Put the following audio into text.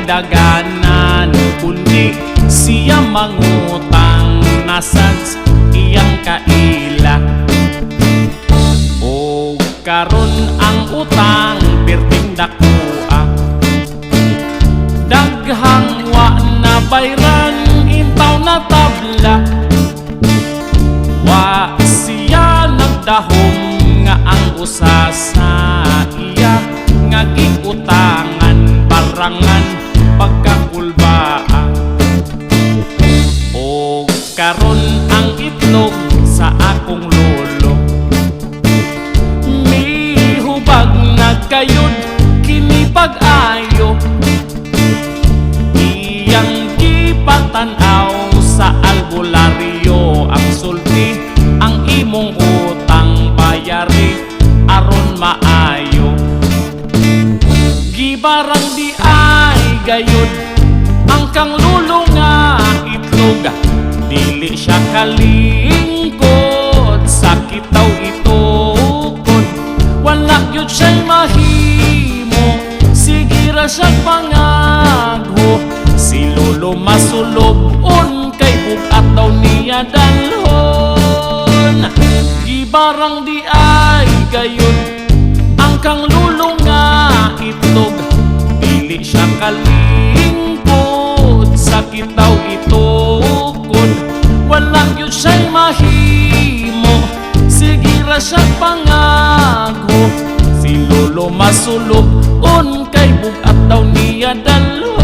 daganan, kundi siya mangutang nasad iyang kaila. O karon ang utang perting dakua, daghang wa na bayran intaw na tabla. Wa siya nagdahom nga ang usa sa iya nga giutangan barangan pagkakulbaan. O karon ang itlog sa akong lolo mihubag nagkayod kini pag-ayo. Iyang gipatanaw sa albularyo ang sulti ang imong utang bayari aron maayo. Gibarang di ay gayud ang kang lulo nga itlog, dili siya kalingkod sa kitaw itukod. Wala gyud siya'y mahimo, sige ra siya'y pangagho. Si lolo masulobon kay bugat daw niya dalhon. Gibarang di ay gayud ang kang lulo nga itlog, dili siya kalingkod sa kitaw itukod. Walang yun siya'y mahimo, sige ra siya'y pangagho. Si lolo masulobon kay bugat daw niya dalhon.